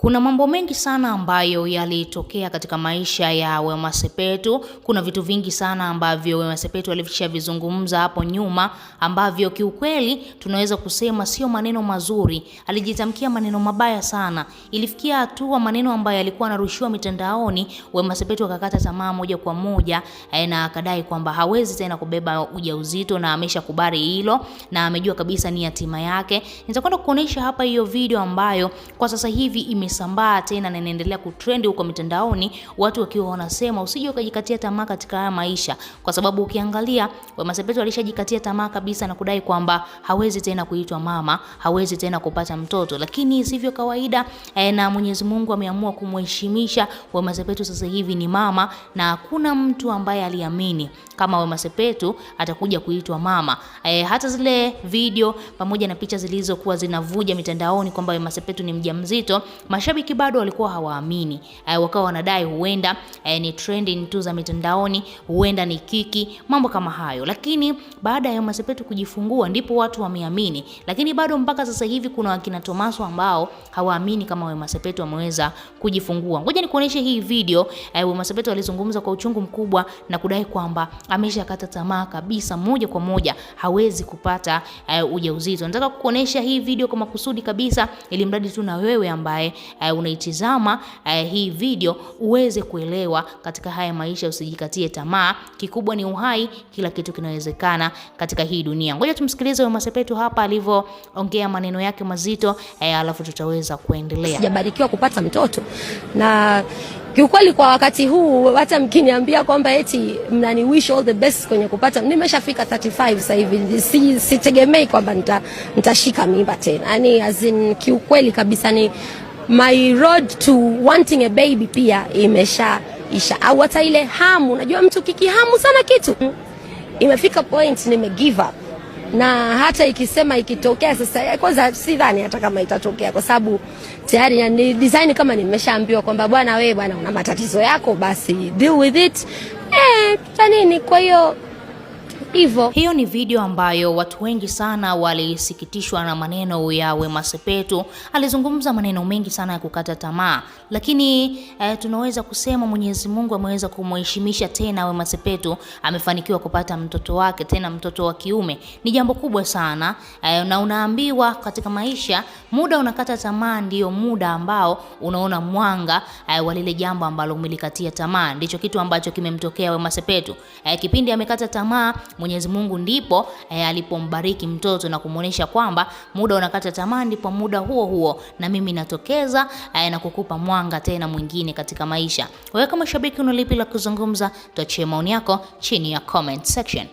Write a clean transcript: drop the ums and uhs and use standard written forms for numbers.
Kuna mambo mengi sana ambayo yalitokea katika maisha ya Wema Sepetu. Kuna vitu vingi sana ambavyo Wema Sepetu alishavizungumza hapo nyuma ambavyo kiukweli tunaweza kusema sio maneno mazuri. Alijitamkia maneno mabaya sana. Ilifikia hatua maneno ambayo alikuwa anarushiwa mitandaoni, Wema Sepetu akakata tamaa moja kwa moja na akadai kwamba hawezi tena kubeba ujauzito na ameshakubali hilo na amejua kabisa ni hatima yake. Nitakwenda kuonesha hapa hiyo video ambayo kwa sasa hivi imesambaa tena na inaendelea kutrend huko mitandaoni, watu wakiwa wanasema usije ukajikatia tamaa katika haya maisha, kwa sababu ukiangalia Wema Sepetu alishajikatia tamaa kabisa na kudai kwamba hawezi tena kuitwa mama, hawezi tena kupata mtoto, lakini sivyo kawaida na Mwenyezi Mungu ameamua kumheshimisha Wema Sepetu. Sasa hivi ni mama na hakuna mtu ambaye aliamini kama Wema Sepetu atakuja kuitwa mama. Hata zile video pamoja na picha zilizokuwa zinavuja mitandaoni kwamba Wema Sepetu ni mjamzito, mashabiki bado walikuwa hawaamini. Wakawa wanadai huenda ni trending tu za mitandaoni, huenda ni kiki, mambo kama hayo. Lakini baada ya Wema Sepetu kujifungua ndipo watu wameamini. Lakini bado mpaka sasa hivi kuna wakina Tomaso ambao hawaamini kama Wema Sepetu ameweza kujifungua. Ngoja nikuoneshe hii video. Wema Sepetu alizungumza kwa uchungu mkubwa na kudai kwamba ameshakata tamaa kabisa, moja kwa moja hawezi kupata ujauzito. Nataka kukuonesha hii video kwa makusudi kabisa, ili mradi tu na wewe ambaye unaitizama hii video uweze kuelewa katika haya maisha, usijikatie tamaa. Kikubwa ni uhai, kila kitu kinawezekana katika hii dunia. Ngoja tumsikilize Wema Sepetu hapa alivyoongea maneno yake mazito, alafu tutaweza kuendelea. Sijabarikiwa kupata mtoto na kiukweli kwa wakati huu hata mkiniambia kwamba eti mnani wish all the best kwenye kupata, nimeshafika 35 sasa hivi, sitegemei kwamba nitashika mimba tena. Yani as in kiukweli kabisa ni my road to wanting a baby pia imesha au hata ile hamu, unajua mtu kikihamu sana kitu imefika point nime give up. Na hata ikisema ikitokea sasa, kwanza sidhani hata kama itatokea, kwa sababu tayari ni design kama nimeshaambiwa kwamba bwana wewe bwana una matatizo yako, basi deal with it. Nini, kwa hiyo hivyo. Hiyo ni video ambayo watu wengi sana walisikitishwa na maneno ya Wema Sepetu. Alizungumza maneno mengi sana ya kukata tamaa, lakini tunaweza kusema Mwenyezi Mungu ameweza kumheshimisha tena Wema Sepetu, amefanikiwa kupata mtoto wake, tena mtoto wa kiume. Ni jambo kubwa sana na unaambiwa katika maisha muda unakata tamaa ndio muda ambao unaona mwanga wa lile jambo ambalo umelikatia tamaa. Ndicho kitu ambacho kimemtokea Wema Sepetu. Kipindi amekata tamaa, Mwenyezi Mungu ndipo alipombariki mtoto na kumuonesha kwamba muda unakata tamaa, ndipo muda huo huo na mimi natokeza na kukupa mwanga tena mwingine katika maisha. Wewe kama shabiki una lipi la kuzungumza? Tuachie maoni yako chini ya comment section.